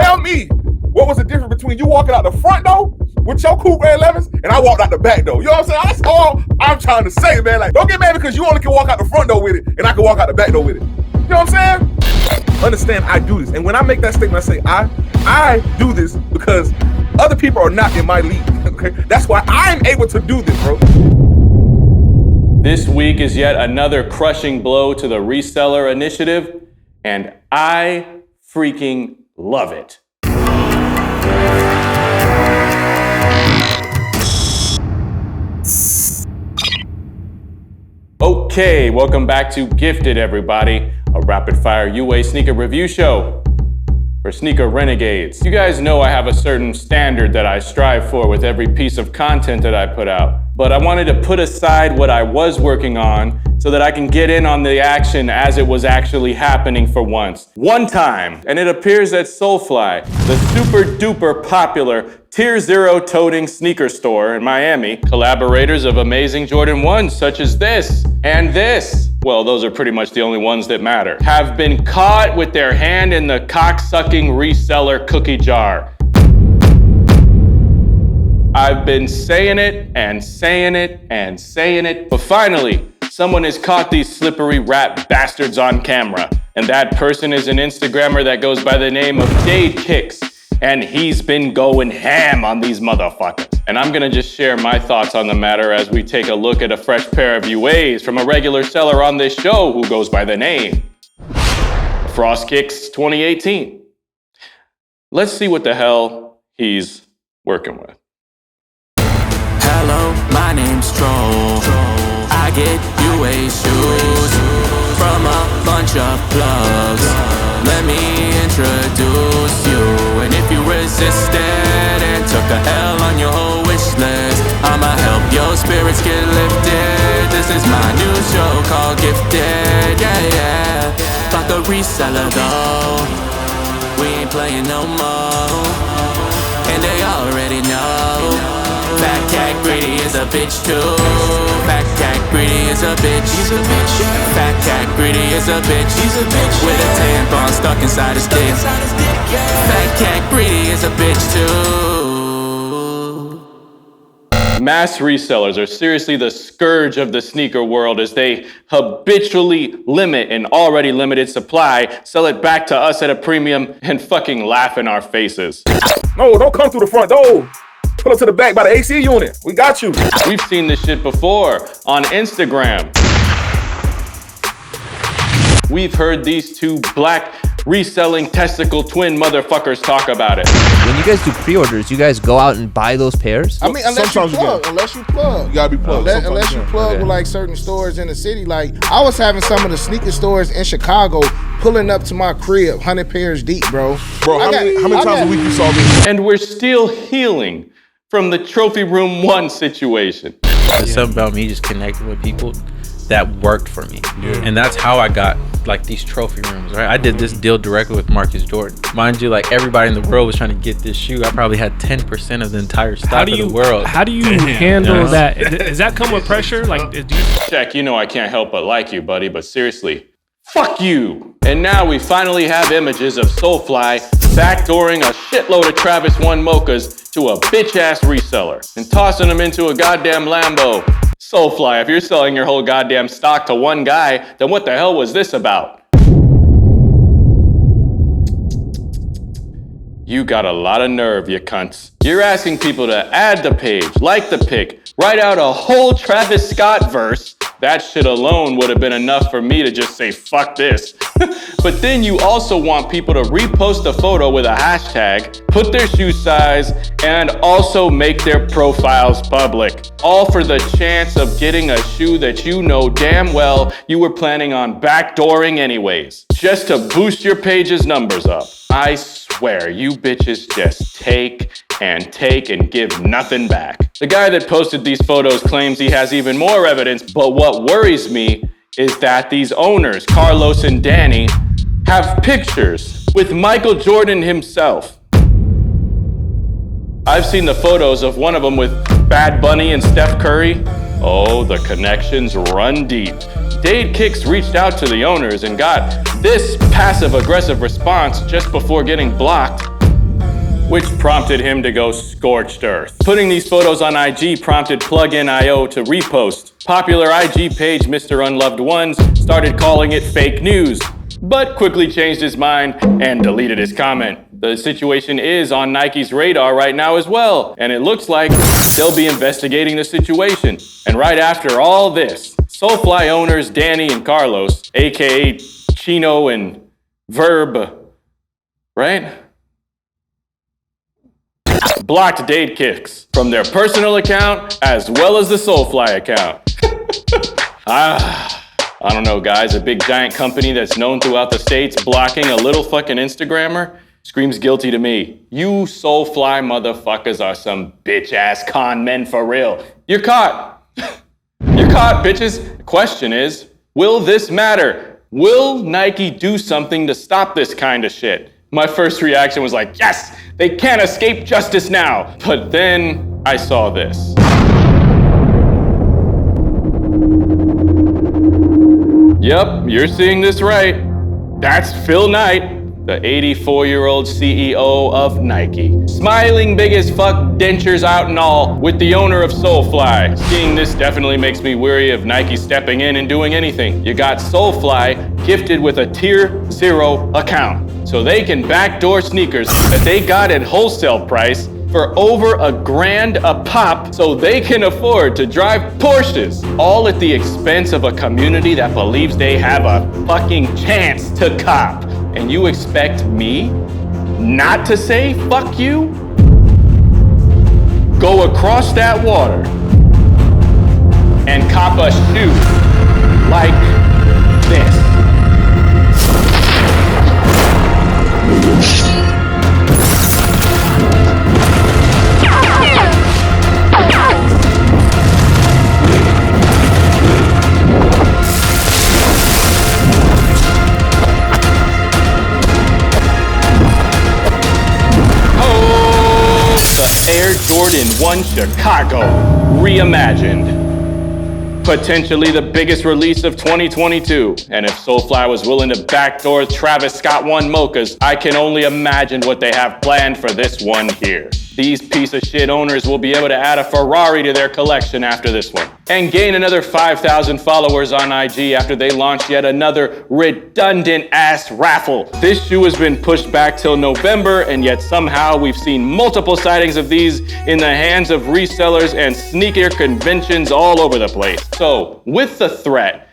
Tell me, what was the difference between you walking out the front door with your Coupe Red 11s and I walked out the back door? You know what I'm saying? That's all I'm trying to say, man. Like, don't get mad because you only can walk out the front door with it and I can walk out the back door with it. You know what I'm saying? Understand, I do this. And when I make that statement, I say, I do this because other people are not in my league. Okay? That's why I'm able to do this, bro. This week is yet another crushing blow to the reseller initiative, and I freaking love it. Okay, welcome back to Gifted, everybody, a rapid-fire UA sneaker review show for sneaker renegades. You guys know I have a certain standard that I strive for with every piece of content that I put out, but I wanted to put aside what I was working on so that I can get in on the action as it was actually happening for once. One time, and it appears that SoulFly, the super duper popular Tier 0 toting sneaker store in Miami, collaborators of amazing Jordan 1s such as this and this, well, those are pretty much the only ones that matter, have been caught with their hand in the cock-sucking reseller cookie jar. I've been saying it and saying it and saying it, but finally, someone has caught these slippery rat bastards on camera. And that person is an Instagrammer that goes by the name of Kicks. And he's been going ham on these motherfuckers. And I'm gonna just share my thoughts on the matter as we take a look at a fresh pair of UAs from a regular seller on this show who goes by the name Frost Kicks 2018. Let's see what the hell he's working with. Hello, my name's Troll. I get UA shoes from a bunch of plugs. Let me introduce you. And if you resisted and took a L on your whole wish list, I'ma help your spirits get lifted. This is my new show called Gifted. Yeah. Fuck a reseller though, we ain't playing no more. And they already know Fat Cat Greedy is a bitch too. Fat Cat Greedy is a bitch. He's a bitch. Fat Cat Greedy is a bitch. He's a bitch. With a tampon stuck inside his dick. Fat Cat Greedy is a bitch too. Mass resellers are seriously the scourge of the sneaker world as they habitually limit an already limited supply, sell it back to us at a premium, and fucking laugh in our faces. No, don't come through the front door. Pull up to the back by the AC unit. We got you. We've seen this shit before on Instagram. We've heard these two black reselling testicle twin motherfuckers talk about it. When you guys do pre-orders, you guys go out and buy those pairs? I mean, unless you plug. You gotta be plugged. Unless you plug with like certain stores in the city. Like, I was having some of the sneaker stores in Chicago pulling up to my crib, 100 pairs deep, bro. Bro, how many times a week you saw this? And we're still healing from the Trophy Room 1 situation. There's something about me just connecting with people that worked for me. Yeah. And that's how I got like these trophy rooms, right? I did this deal directly with Marcus Jordan. Mind you, like everybody in the world was trying to get this shoe. I probably had 10% of the entire stock of the world. How do you handle that? Does that come with pressure? Like, do you... Check, you know I can't help but like you, buddy, but seriously, fuck you. And now we finally have images of SoulFly backdooring a shitload of Travis 1 mochas to a bitch-ass reseller and tossing them into a goddamn Lambo. SoulFly, if you're selling your whole goddamn stock to one guy, then what the hell was this about? You got a lot of nerve, you cunts. You're asking people to add the page, like the pic, write out a whole Travis Scott verse. That shit alone would have been enough for me to just say, fuck this. But then you also want people to repost a photo with a hashtag, put their shoe size, and also make their profiles public. All for the chance of getting a shoe that you know damn well you were planning on backdooring anyways, just to boost your page's numbers up. I swear, you bitches just take and give nothing back. The guy that posted these photos claims he has even more evidence, but what worries me is that these owners, Carlos and Danny, have pictures with Michael Jordan himself. I've seen the photos of one of them with Bad Bunny and Steph Curry. Oh, the connections run deep. Dade Kicks reached out to the owners and got this passive-aggressive response just before getting blocked. which prompted him to go scorched earth. Putting these photos on IG prompted Plugin.io to repost. Popular IG page Mr. Unloved Ones started calling it fake news, but quickly changed his mind and deleted his comment. The situation is on Nike's radar right now as well, and it looks like they'll be investigating the situation. And right after all this, SoulFly owners Danny and Carlos, aka Chino and Verb, right? Blocked date kicks from their personal account as well as the SoulFly account. I don't know, guys. A big giant company that's known throughout the States blocking a little fucking Instagrammer screams guilty to me. You SoulFly motherfuckers are some bitch-ass con men for real. You're caught. You're caught, bitches. The question is, will this matter? Will Nike do something to stop this kind of shit? My first reaction was like, yes, they can't escape justice now. But then I saw this. Yep, you're seeing this right. That's Phil Knight, the 84-year-old CEO of Nike. Smiling big as fuck, dentures out and all, with the owner of SoulFly. Seeing this definitely makes me weary of Nike stepping in and doing anything. You got SoulFly gifted with a tier 0 account, so they can backdoor sneakers that they got at wholesale price for over $1,000 a pop so they can afford to drive Porsches, all at the expense of a community that believes they have a fucking chance to cop. And you expect me not to say fuck you? Go across that water and cop a shoe like this. Air Jordan 1 Chicago, reimagined. Potentially the biggest release of 2022. And if SoulFly was willing to backdoor Travis Scott 1 mochas, I can only imagine what they have planned for this one here. These piece of shit owners will be able to add a Ferrari to their collection after this one, and gain another 5,000 followers on IG after they launch yet another redundant ass raffle. This shoe has been pushed back till November, and yet somehow we've seen multiple sightings of these in the hands of resellers and sneaker conventions all over the place. So, with the threat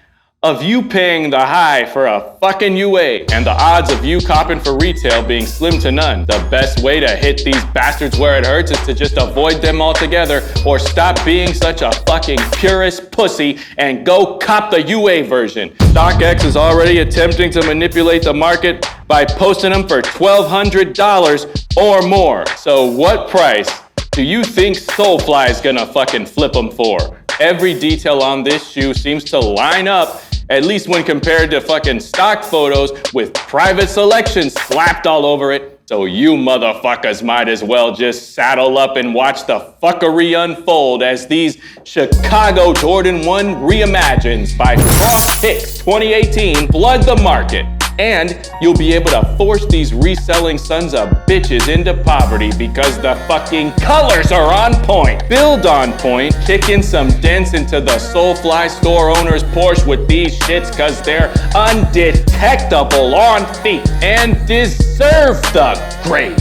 of you paying the high for a fucking UA and the odds of you copping for retail being slim to none, the best way to hit these bastards where it hurts is to just avoid them altogether, or stop being such a fucking purist pussy and go cop the UA version. StockX is already attempting to manipulate the market by posting them for $1,200 or more. So what price do you think SoulFly is gonna fucking flip them for? Every detail on this shoe seems to line up, at least when compared to fucking stock photos with private selections slapped all over it. So you motherfuckers might as well just saddle up and watch the fuckery unfold as these Chicago Jordan 1 reimagines by Frost Picks 2018 flood the market. And you'll be able to force these reselling sons of bitches into poverty because the fucking colors are on point. Build on point, kicking some dents into the SoulFly store owner's Porsche with these shits cause they're undetectable on feet and deserve the grade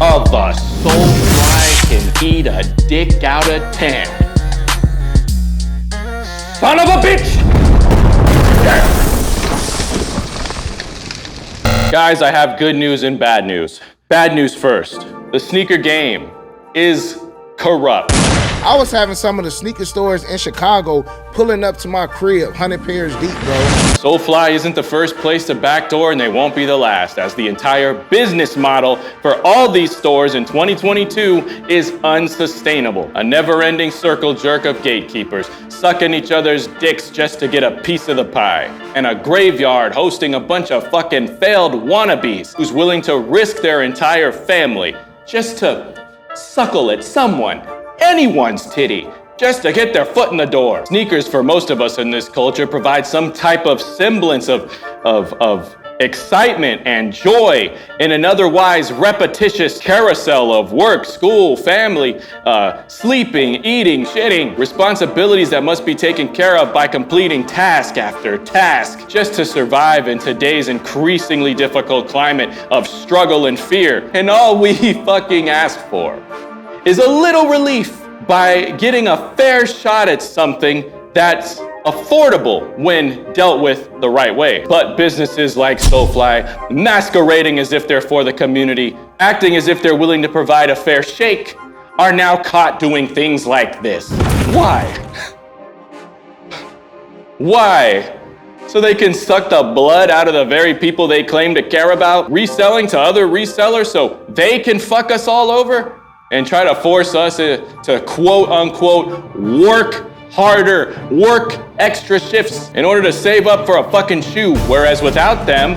of a SoulFly can eat a dick out of 10. Son of a bitch! Yeah. Guys, I have good news and bad news. Bad news first. The sneaker game is corrupt. I was having some of the sneaker stores in Chicago pulling up to my crib, 100 pairs deep, bro. SoulFly isn't the first place to backdoor, and they won't be the last, as the entire business model for all these stores in 2022 is unsustainable. A never-ending circle jerk of gatekeepers, sucking each other's dicks just to get a piece of the pie. And a graveyard hosting a bunch of fucking failed wannabes who's willing to risk their entire family just to suckle at someone, anyone's titty, just to get their foot in the door. Sneakers for most of us in this culture provide some type of semblance of excitement and joy in an otherwise repetitious carousel of work, school, family, sleeping, eating, shitting, responsibilities that must be taken care of by completing task after task just to survive in today's increasingly difficult climate of struggle and fear. And all we fucking ask for is a little relief by getting a fair shot at something that's affordable when dealt with the right way. But businesses like SoulFly, masquerading as if they're for the community, acting as if they're willing to provide a fair shake, are now caught doing things like this. Why? Why? So they can suck the blood out of the very people they claim to care about, reselling to other resellers so they can fuck us all over and try to force us to quote unquote work harder, work extra shifts in order to save up for a fucking shoe, whereas without them,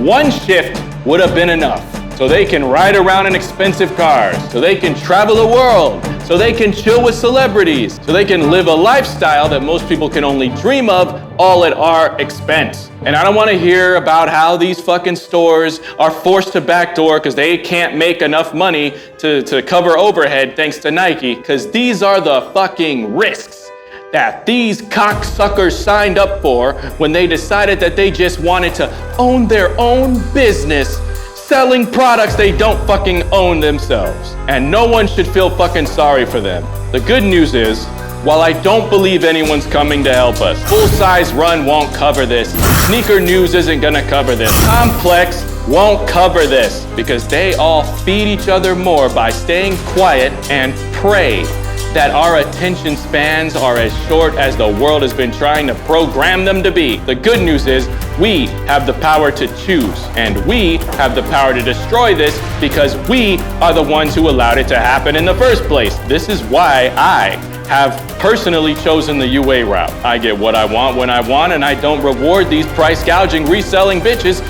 one shift would have been enough. So they can ride around in expensive cars, so they can travel the world, so they can chill with celebrities, so they can live a lifestyle that most people can only dream of, all at our expense. And I don't want to hear about how these fucking stores are forced to backdoor because they can't make enough money to cover overhead thanks to Nike, because these are the fucking risks that these cocksuckers signed up for when they decided that they just wanted to own their own business selling products they don't fucking own themselves. And no one should feel fucking sorry for them. The good news is, while I don't believe anyone's coming to help us, Full Size Run won't cover this, Sneaker News isn't gonna cover this, Complex won't cover this, because they all feed each other more by staying quiet and pray that our attention spans are as short as the world has been trying to program them to be. The good news is we have the power to choose, and we have the power to destroy this because we are the ones who allowed it to happen in the first place. This is why I have personally chosen the UA route. I get what I want when I want, and I don't reward these price gouging reselling bitches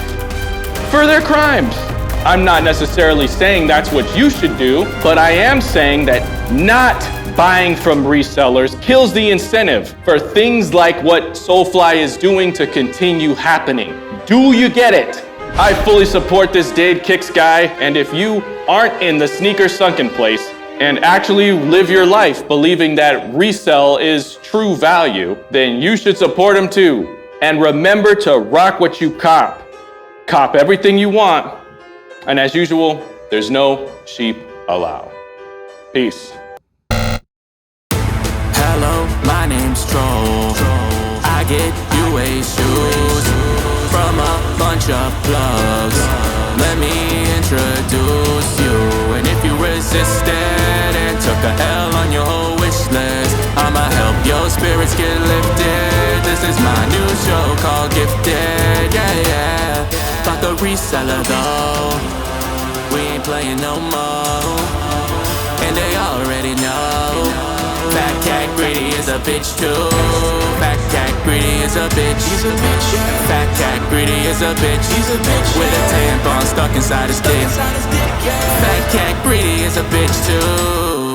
for their crimes. I'm not necessarily saying that's what you should do, but I am saying that not buying from resellers kills the incentive for things like what SoulFly is doing to continue happening. Do you get it? I fully support this Dade Kicks guy, and if you aren't in the sneaker sunken place and actually live your life believing that resell is true value, then you should support him too. And remember to rock what you cop. Cop everything you want, and as usual, there's no sheep allowed. Peace. Hello, my name's Troll. I get UA shoes from a bunch of plugs. Let me introduce you. And if you resisted and took a L on your whole wish list, I'ma help your spirits get lifted. This is my new show called Gifted. Yeah, yeah. Fuck a reseller though, we ain't playing no more, and they already know. Fat cat greedy is a bitch too. Fat cat greedy is a bitch. He's a bitch. Fat cat greedy is a bitch. He's a bitch. With a tampon stuck inside his dick. Fat cat greedy is a bitch too.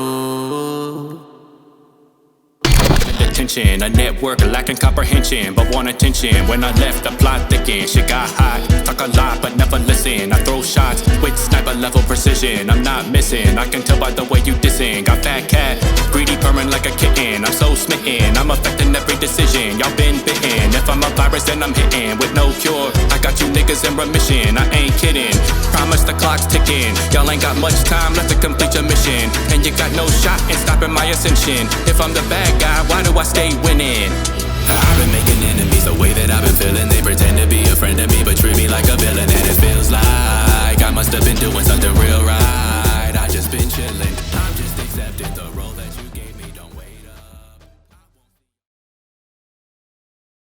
Attention, a network lacking comprehension, but want attention. When I left, the plot thickened. Shit got hot, talk a lot, but never listen. I throw shots with sniper level precision. I'm not missing, I can tell by the way you dissing. Got fat cat, greedy purring like a kitten. I'm so smitten, I'm affecting every decision. Y'all been bitten, if I'm a virus then I'm hitting. With no cure, I got you niggas in remission. I ain't kidding, promise the clock's ticking. Y'all ain't got much time left to complete your mission, and you got no shot in stopping my ascension. If I'm the bad guy, why do I stay winning?